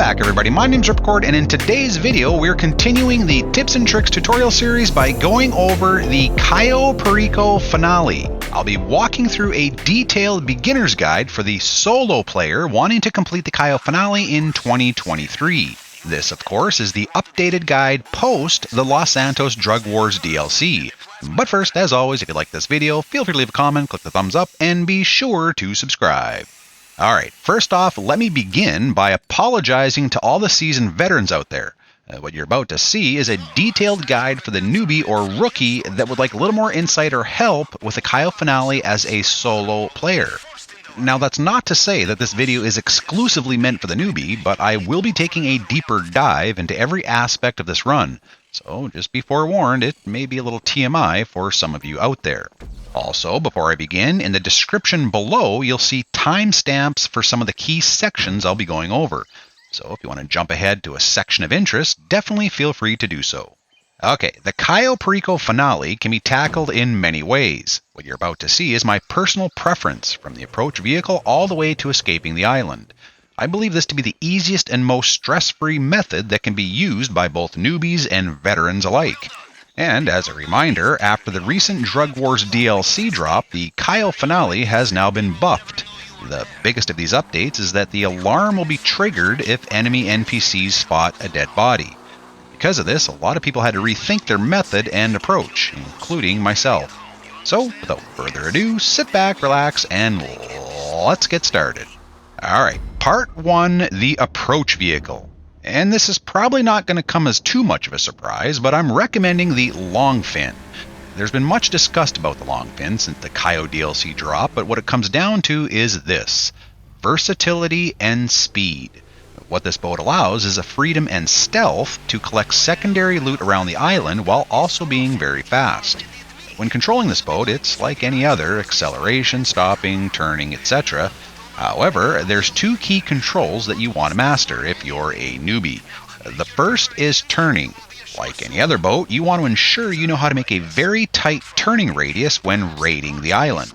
back, everybody. My name's Ripcord, and in today's video, we're continuing the tips and tricks tutorial series by going over the Cayo Perico finale. I'll be walking through a detailed beginner's guide for the solo player wanting to complete the Cayo finale in 2023. This, of course, is the updated guide post the Los Santos Drug Wars DLC. But first, as always, if you like this video, feel free to leave a comment, click the thumbs up, and be sure to subscribe. Alright, first off, let me begin by apologizing to all the seasoned veterans out there. What you're about to see is a detailed guide for the newbie or rookie that would like a little more insight or help with the Cayo finale as a solo player. Now, that's not to say that this video is exclusively meant for the newbie, but I will be taking a deeper dive into every aspect of this run. So, just be forewarned, it may be a little TMI for some of you out there. Also, before I begin, in the description below, you'll see timestamps for some of the key sections I'll be going over. So if you want to jump ahead to a section of interest, definitely feel free to do so. Okay, the Cayo Perico finale can be tackled in many ways. What you're about to see is my personal preference, from the approach vehicle all the way to escaping the island. I believe this to be the easiest and most stress-free method that can be used by both newbies and veterans alike. And as a reminder, after the recent Drug Wars DLC drop, the Cayo finale has now been buffed. The biggest of these updates is that the alarm will be triggered if enemy NPCs spot a dead body. Because of this, a lot of people had to rethink their method and approach, including myself. So, without further ado, sit back, relax, and let's get started. Alright, Part 1, the approach vehicle. And this is probably not going to come as too much of a surprise, but I'm recommending the long fin. There's been much discussed about the long fin since the Cayo DLC drop, but what it comes down to is this: versatility and speed. What this boat allows is a freedom and stealth to collect secondary loot around the island while also being very fast. When controlling this boat, it's like any other: acceleration, stopping, turning, etc. However, there's two key controls that you want to master if you're a newbie. The first is turning. Like any other boat, you want to ensure you know how to make a very tight turning radius when raiding the island.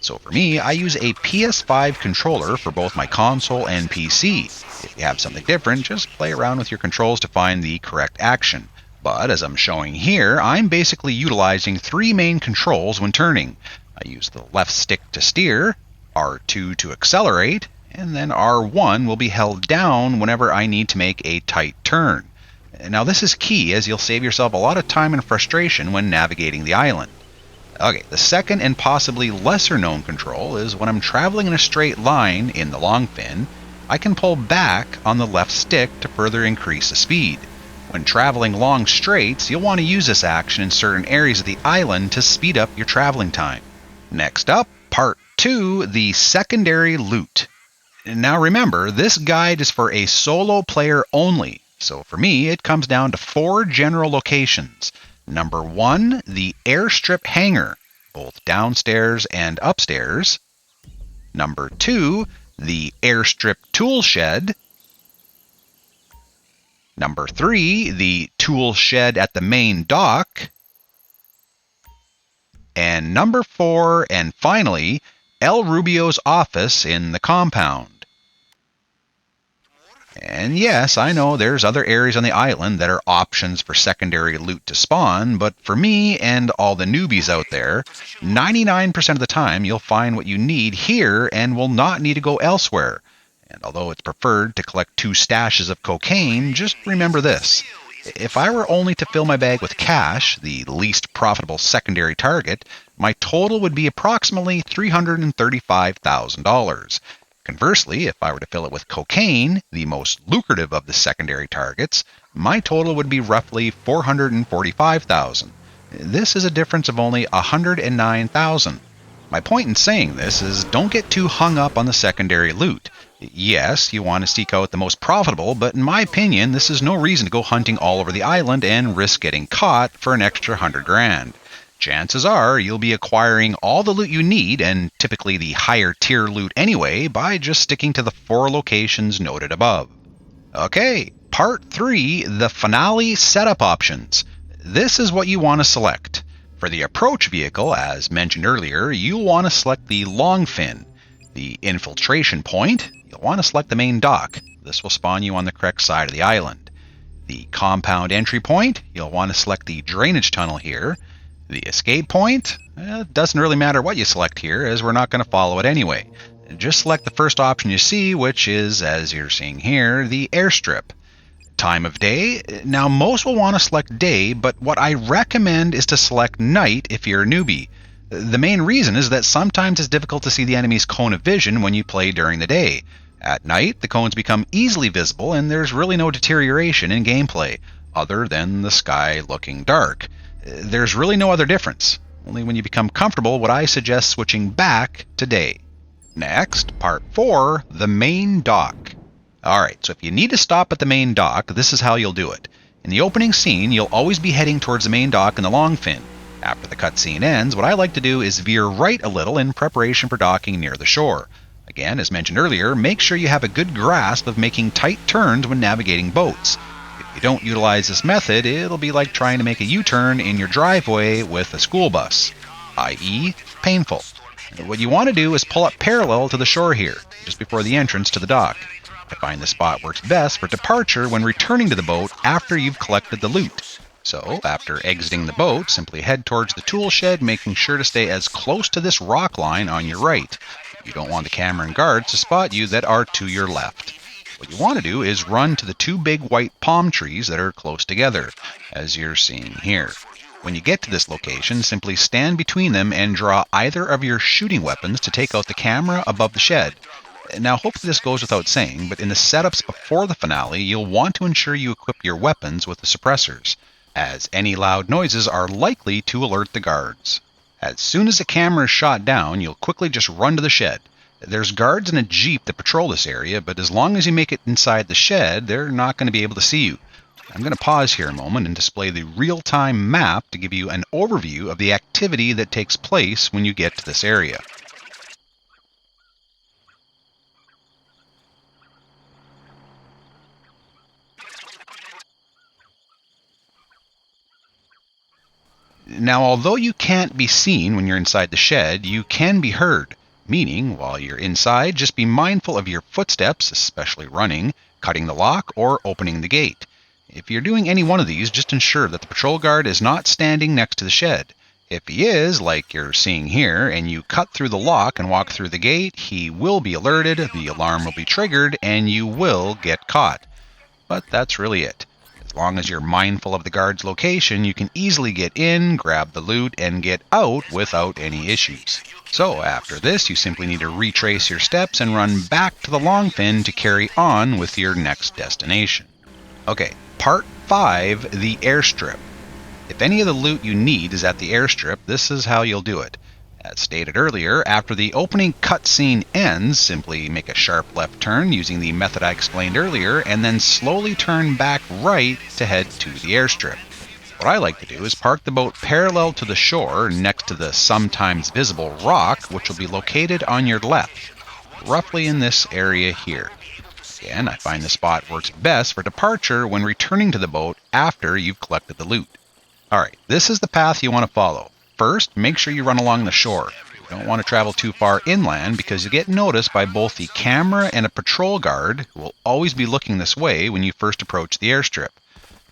So for me, I use a PS5 controller for both my console and PC. If you have something different, just play around with your controls to find the correct action. But as I'm showing here, I'm basically utilizing three main controls when turning. I use the left stick to steer, R2 to accelerate, and then R1 will be held down whenever I need to make a tight turn. Now this is key, as you'll save yourself a lot of time and frustration when navigating the island. Okay, the second and possibly lesser known control is when I'm traveling in a straight line in the long fin, I can pull back on the left stick to further increase the speed. When traveling long straights, you'll want to use this action in certain areas of the island to speed up your traveling time. Next up, Part 2, the secondary loot. Now remember, this guide is for a solo player only. So for me, it comes down to 4 general locations. Number 1, the airstrip hangar, both downstairs and upstairs. Number 2, the airstrip tool shed. Number 3, the tool shed at the main dock. And number 4, and finally, El Rubio's office in the compound. And yes, I know there's other areas on the island that are options for secondary loot to spawn, but for me and all the newbies out there, 99% of the time you'll find what you need here and will not need to go elsewhere. And although it's preferred to collect 2 stashes of cocaine, just remember this: if I were only to fill my bag with cash, the least profitable secondary target, my total would be approximately $335,000. Conversely, if I were to fill it with cocaine, the most lucrative of the secondary targets, my total would be roughly $445,000. This is a difference of only $109,000. My point in saying this is, don't get too hung up on the secondary loot. Yes, you want to seek out the most profitable, but in my opinion, this is no reason to go hunting all over the island and risk getting caught for an extra $100,000. Chances are you'll be acquiring all the loot you need, and typically the higher tier loot anyway, by just sticking to the 4 locations noted above. Okay, Part 3, the finale setup options. This is what you want to select. For the approach vehicle, as mentioned earlier, you'll want to select the long fin. The infiltration point, you'll want to select the main dock. This will spawn you on the correct side of the island. The compound entry point, you'll want to select the drainage tunnel here. The escape point, it doesn't really matter what you select here, as we're not going to follow it anyway. Just select the first option you see, which is, as you're seeing here, the airstrip. Time of day, now most will want to select day, but what I recommend is to select night if you're a newbie. The main reason is that sometimes it's difficult to see the enemy's cone of vision when you play during the day. At night, the cones become easily visible and there's really no deterioration in gameplay, other than the sky looking dark. There's really no other difference. Only when you become comfortable would I suggest switching back to day. Next, part 4, the main dock. Alright, so if you need to stop at the main dock, this is how you'll do it. In the opening scene, you'll always be heading towards the main dock in the Longfin. After the cutscene ends, what I like to do is veer right a little in preparation for docking near the shore. Again, as mentioned earlier, make sure you have a good grasp of making tight turns when navigating boats. If you don't utilize this method, it'll be like trying to make a U-turn in your driveway with a school bus, i.e. painful. What you want to do is pull up parallel to the shore here, just before the entrance to the dock. I find this spot works best for departure when returning to the boat after you've collected the loot. So, after exiting the boat, simply head towards the tool shed, making sure to stay as close to this rock line on your right. You don't want the camera and guards to spot you that are to your left. What you want to do is run to the 2 big white palm trees that are close together, as you're seeing here. When you get to this location, simply stand between them and draw either of your shooting weapons to take out the camera above the shed. Now, hopefully this goes without saying, but in the setups before the finale, you'll want to ensure you equip your weapons with the suppressors, as any loud noises are likely to alert the guards. As soon as the camera is shot down, you'll quickly just run to the shed. There's guards in a jeep that patrol this area, but as long as you make it inside the shed, they're not going to be able to see you. I'm going to pause here a moment and display the real-time map to give you an overview of the activity that takes place when you get to this area. Now, although you can't be seen when you're inside the shed, you can be heard, meaning while you're inside, just be mindful of your footsteps, especially running, cutting the lock, or opening the gate. If you're doing any one of these, just ensure that the patrol guard is not standing next to the shed. If he is, like you're seeing here, and you cut through the lock and walk through the gate, he will be alerted, the alarm will be triggered, and you will get caught. But that's really it. As long as you're mindful of the guard's location, you can easily get in, grab the loot, and get out without any issues. So after this, you simply need to retrace your steps and run back to the Longfin to carry on with your next destination. Okay, part 5, the airstrip. If any of the loot you need is at the airstrip, this is how you'll do it. As stated earlier, after the opening cutscene ends, simply make a sharp left turn using the method I explained earlier, and then slowly turn back right to head to the airstrip. What I like to do is park the boat parallel to the shore next to the sometimes visible rock, which will be located on your left, roughly in this area here. Again, I find the spot works best for departure when returning to the boat after you've collected the loot. Alright, this is the path you want to follow. First, make sure you run along the shore. You don't want to travel too far inland because you get noticed by both the camera and a patrol guard who will always be looking this way when you first approach the airstrip.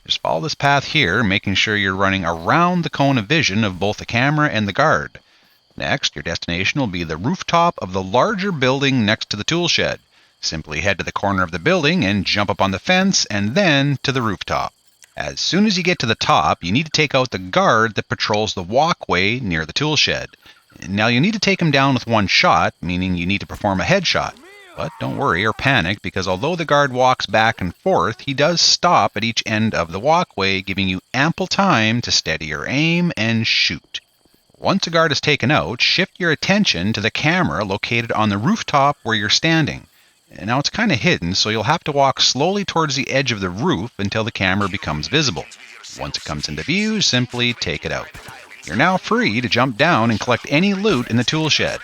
Just follow this path here, making sure you're running around the cone of vision of both the camera and the guard. Next, your destination will be the rooftop of the larger building next to the tool shed. Simply head to the corner of the building and jump up on the fence and then to the rooftop. As soon as you get to the top, you need to take out the guard that patrols the walkway near the tool shed. Now you need to take him down with one shot, meaning you need to perform a headshot. But don't worry or panic, because although the guard walks back and forth, he does stop at each end of the walkway, giving you ample time to steady your aim and shoot. Once a guard is taken out, shift your attention to the camera located on the rooftop where you're standing. Now it's kind of hidden, so you'll have to walk slowly towards the edge of the roof until the camera becomes visible. Once it comes into view, simply take it out. You're now free to jump down and collect any loot in the tool shed.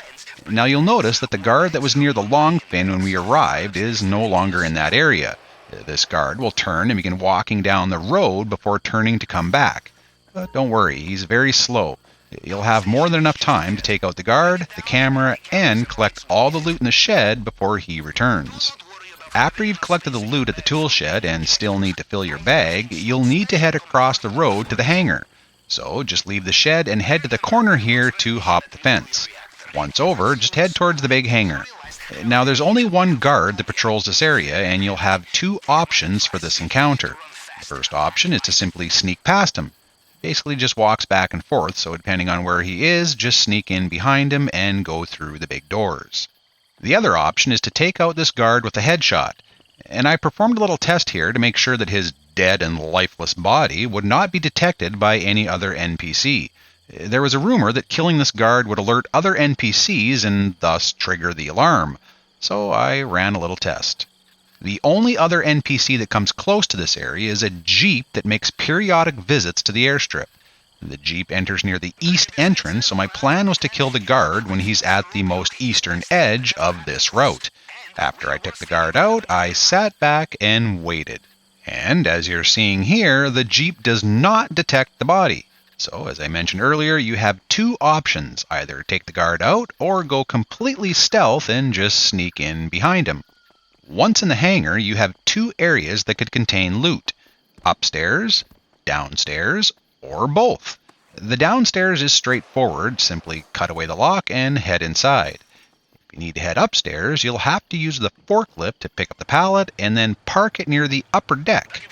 Now you'll notice that the guard that was near the Longfin when we arrived is no longer in that area. This guard will turn and begin walking down the road before turning to come back. But don't worry, he's very slow. You'll have more than enough time to take out the guard, the camera, and collect all the loot in the shed before he returns. after you've collected the loot at the tool shed and still need to fill your bag, you'll need to head across the road to the hangar. So just leave the shed and head to the corner here to hop the fence. Once over, just head towards the big hangar. Now there's only one guard that patrols this area, and you'll have two options for this encounter. The first option is to simply sneak past him. Basically just walks back and forth, so depending on where he is, just sneak in behind him and go through the big doors. The other option is to take out this guard with a headshot, and I performed a little test here to make sure that his dead and lifeless body would not be detected by any other NPC. There was a rumor that killing this guard would alert other NPCs and thus trigger the alarm, so I ran a little test. The only other NPC that comes close to this area is a jeep that makes periodic visits to the airstrip. The jeep enters near the east entrance, so my plan was to kill the guard when he's at the most eastern edge of this route. After I took the guard out, I sat back and waited. And as you're seeing here, the jeep does not detect the body. So, as I mentioned earlier, you have two options. Either take the guard out or go completely stealth and just sneak in behind him. Once in the hangar, you have two areas that could contain loot. Upstairs, downstairs, or both. The downstairs is straightforward. Simply cut away the lock and head inside. If you need to head upstairs, you'll have to use the forklift to pick up the pallet and then park it near the upper deck.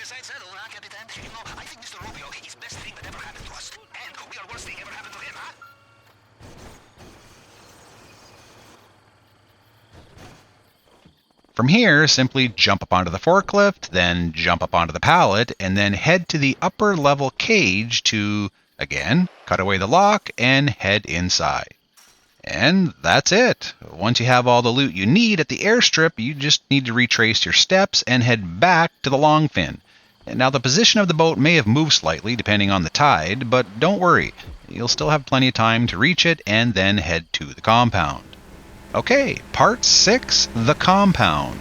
From here, simply jump up onto the forklift, then jump up onto the pallet, and then head to the upper level cage to, again, cut away the lock and head inside. And that's it. Once you have all the loot you need at the airstrip, you just need to retrace your steps and head back to the Longfin. Now, the position of the boat may have moved slightly depending on the tide, but don't worry. You'll still have plenty of time to reach it and then head to the compound. Okay, Part 6, the compound.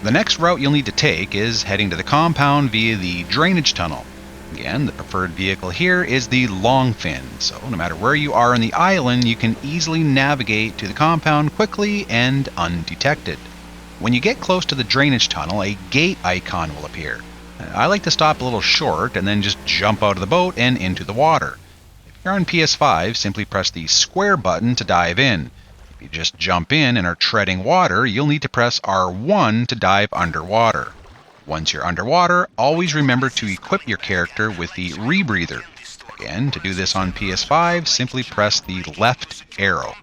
The next route you'll need to take is heading to the compound via the drainage tunnel. Again, the preferred vehicle here is the Longfin, so no matter where you are on the island, you can easily navigate to the compound quickly and undetected. When you get close to the drainage tunnel, a gate icon will appear. I like to stop a little short and then just jump out of the boat and into the water. If you're on PS5, simply press the square button to dive in. If you just jump in and are treading water, you'll need to press R1 to dive underwater. Once you're underwater, always remember to equip your character with the rebreather. Again, to do this on PS5, simply press the left arrow.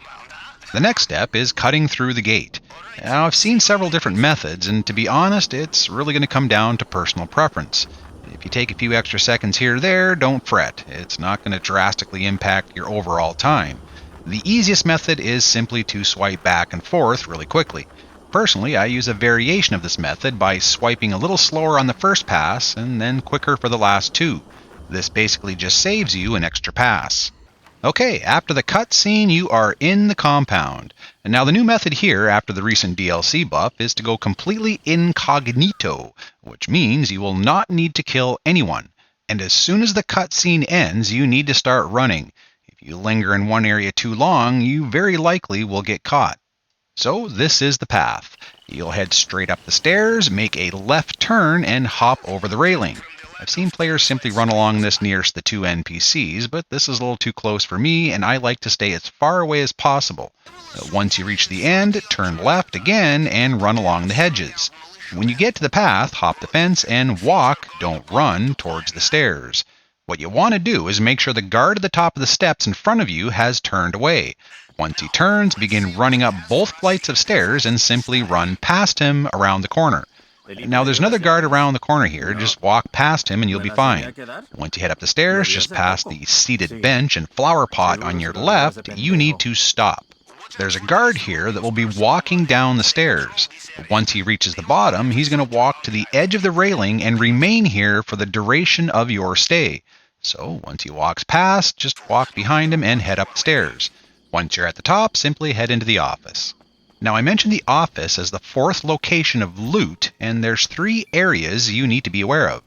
The next step is cutting through the gate. Now, I've seen several different methods, and to be honest, it's really going to come down to personal preference. If you take a few extra seconds here or there, don't fret. It's not going to drastically impact your overall time. The easiest method is simply to swipe back and forth really quickly. Personally, I use a variation of this method by swiping a little slower on the first pass and then quicker for the last two. This basically just saves you an extra pass. Okay, after the cutscene, you are in the compound. And now the new method here, after the recent DLC buff, is to go completely incognito, which means you will not need to kill anyone. And as soon as the cutscene ends, you need to start running. If you linger in one area too long, you very likely will get caught. So this is the path. You'll head straight up the stairs, make a left turn, and hop over the railing. I've seen players simply run along this nearest the two NPCs, but this is a little too close for me, and I like to stay as far away as possible. Once you reach the end, turn left again and run along the hedges. When you get to the path, hop the fence and walk, don't run, towards the stairs. What you want to do is make sure the guard at the top of the steps in front of you has turned away. Once he turns, begin running up both flights of stairs and simply run past him around the corner. Now there's another guard around the corner here, just walk past him and you'll be fine. Once you head up the stairs, just past the seated bench and flower pot on your left, you need to stop. There's a guard here that will be walking down the stairs. Once he reaches the bottom, he's going to walk to the edge of the railing and remain here for the duration of your stay. So once he walks past, just walk behind him and head up the stairs. Once you're at the top, simply head into the office. Now I mentioned the office as the fourth location of loot, and there's 3 areas you need to be aware of.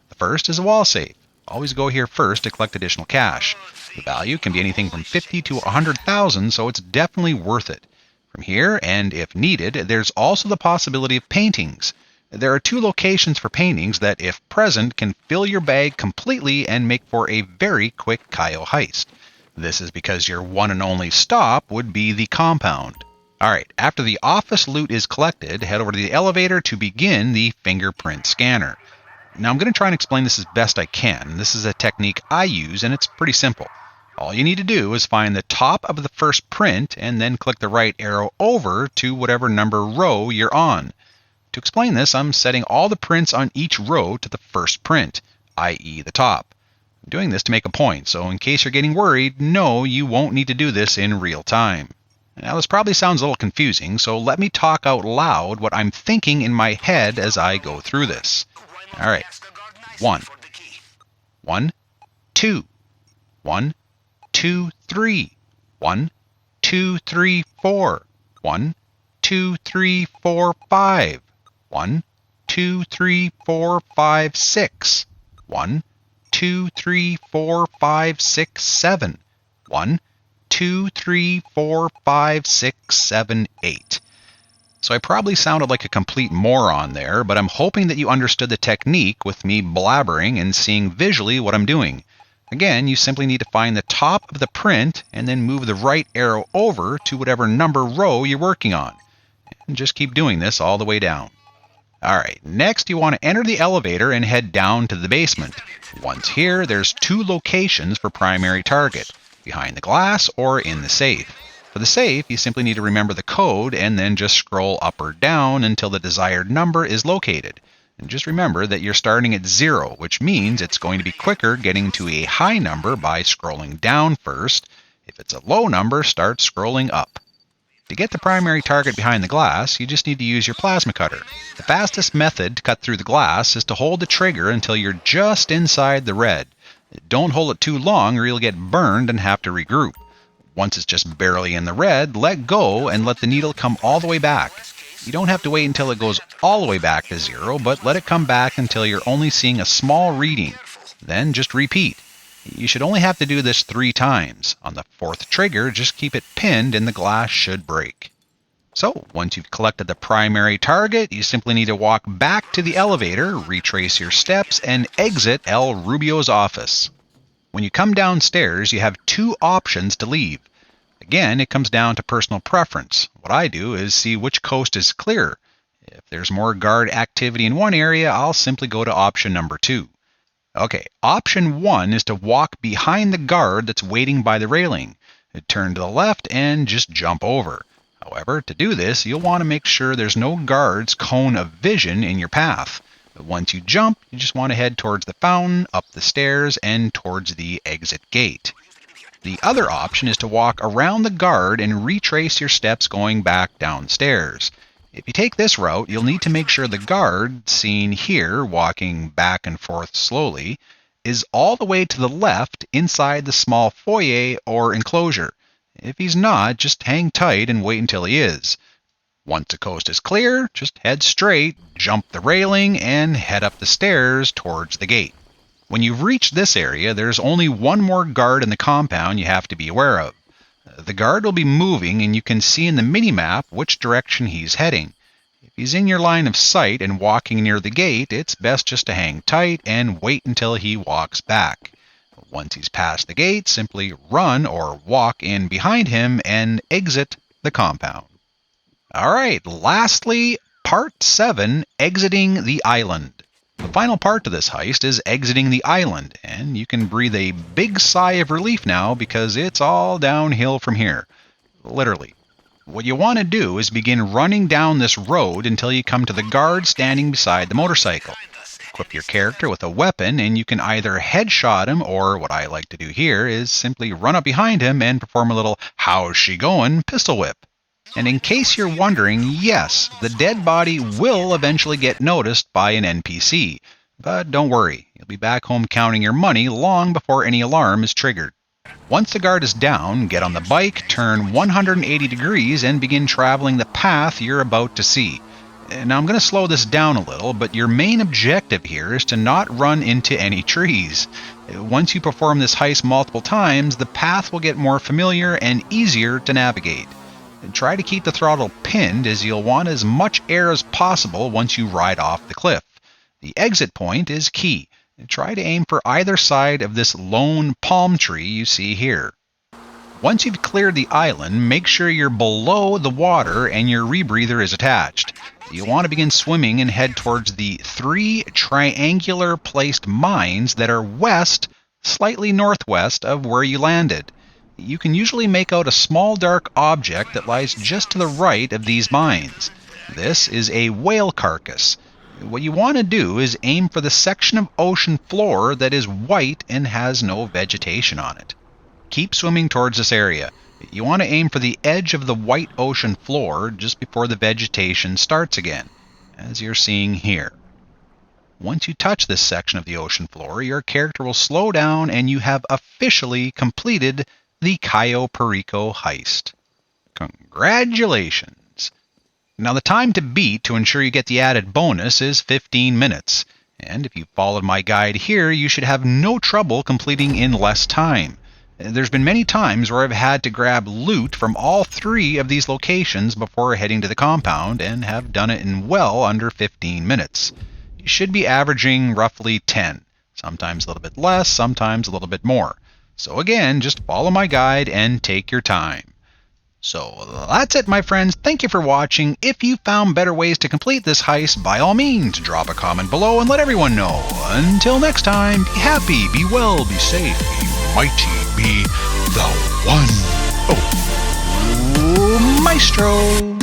The first is a wall safe. Always go here first to collect additional cash. The value can be anything from 50 to 100,000, so it's definitely worth it. From here, and if needed, there's also the possibility of paintings. There are two locations for paintings that, if present, can fill your bag completely and make for a very quick Cayo heist. This is because your one and only stop would be the compound. Alright, after the office loot is collected, head over to the elevator to begin the fingerprint scanner. Now I'm going to try and explain this as best I can. This is a technique I use and it's pretty simple. All you need to do is find the top of the first print and then click the right arrow over to whatever number row you're on. To explain this, I'm setting all the prints on each row to the first print, i.e. the top. I'm doing this to make a point, so in case you're getting worried, no, you won't need to do this in real time. Now this probably sounds a little confusing, so let me talk out loud what I'm thinking in my head as I go through this. Alright, 1, 1, 2, 1, 2, 3, 1, 2, 3, 4, 1, 2, 3, 4, 5, 1, 2, 3, 4, 5, 6, 1, 2, 3, 4, 5, 6, 7, 1, 2, 3, 4, 5, 6, 7, 8. So I probably sounded like a complete moron there, but I'm hoping that you understood the technique with me blabbering and seeing visually what I'm doing. Again, you simply need to find the top of the print and then move the right arrow over to whatever number row you're working on. And just keep doing this all the way down. Alright, next you want to enter the elevator and head down to the basement. Once here, there's two locations for primary target, behind the glass or in the safe. For the safe, you simply need to remember the code and then just scroll up or down until the desired number is located. And just remember that you're starting at 0, which means it's going to be quicker getting to a high number by scrolling down first. If it's a low number, start scrolling up. To get the primary target behind the glass, you just need to use your plasma cutter. The fastest method to cut through the glass is to hold the trigger until you're just inside the red. Don't hold it too long or you'll get burned and have to regroup. Once it's just barely in the red, let go and let the needle come all the way back. You don't have to wait until it goes all the way back to 0, but let it come back until you're only seeing a small reading. Then just repeat. You should only have to do this 3 times. On the 4th trigger, just keep it pinned and the glass should break. So, once you've collected the primary target, you simply need to walk back to the elevator, retrace your steps, and exit El Rubio's office. When you come downstairs, you have 2 options to leave. Again, it comes down to personal preference. What I do is see which coast is clear. If there's more guard activity in one area, I'll simply go to option number 2. Okay, option 1 is to walk behind the guard that's waiting by the railing. Turn to the left and just jump over. However, to do this, you'll want to make sure there's no guard's cone of vision in your path. Once you jump, you just want to head towards the fountain, up the stairs, and towards the exit gate. The other option is to walk around the guard and retrace your steps going back downstairs. If you take this route, you'll need to make sure the guard, seen here walking back and forth slowly, is all the way to the left inside the small foyer or enclosure. If he's not, just hang tight and wait until he is. Once the coast is clear, just head straight, jump the railing, and head up the stairs towards the gate. When you've reached this area, there's only one more guard in the compound you have to be aware of. The guard will be moving and you can see in the minimap which direction he's heading. If he's in your line of sight and walking near the gate, it's best just to hang tight and wait until he walks back. Once he's past the gate, simply run or walk in behind him and exit the compound. Alright, lastly, Part 7, Exiting the Island. The final part to this heist is exiting the island, and you can breathe a big sigh of relief now because it's all downhill from here. Literally. What you want to do is begin running down this road until you come to the guard standing beside the motorcycle. Equip your character with a weapon and you can either headshot him or, what I like to do here, is simply run up behind him and perform a little "how's she going" pistol whip. And in case you're wondering, yes, the dead body will eventually get noticed by an NPC. But don't worry, you'll be back home counting your money long before any alarm is triggered. Once the guard is down, get on the bike, turn 180 degrees, and begin traveling the path you're about to see. Now I'm going to slow this down a little, but your main objective here is to not run into any trees. Once you perform this heist multiple times, the path will get more familiar and easier to navigate. And try to keep the throttle pinned, as you'll want as much air as possible once you ride off the cliff. The exit point is key. And try to aim for either side of this lone palm tree you see here. Once you've cleared the island, make sure you're below the water and your rebreather is attached. You'll want to begin swimming and head towards the 3 triangular placed mines that are west, slightly northwest of where you landed. You can usually make out a small dark object that lies just to the right of these mines. This is a whale carcass. What you want to do is aim for the section of ocean floor that is white and has no vegetation on it. Keep swimming towards this area. You want to aim for the edge of the white ocean floor just before the vegetation starts again, as you're seeing here. Once you touch this section of the ocean floor, your character will slow down and you have officially completed the Cayo Perico heist. Congratulations! Now the time to beat to ensure you get the added bonus is 15 minutes, and if you followed my guide here, you should have no trouble completing in less time. There's been many times where I've had to grab loot from all 3 of these locations before heading to the compound, and have done it in well under 15 minutes. You should be averaging roughly 10, sometimes a little bit less, sometimes a little bit more. So again, just follow my guide and take your time. So that's it, my friends. Thank you for watching. If you found better ways to complete this heist, by all means, drop a comment below and let everyone know. Until next time, be happy, be well, be safe, be mighty, be the one. Oh, Maestro.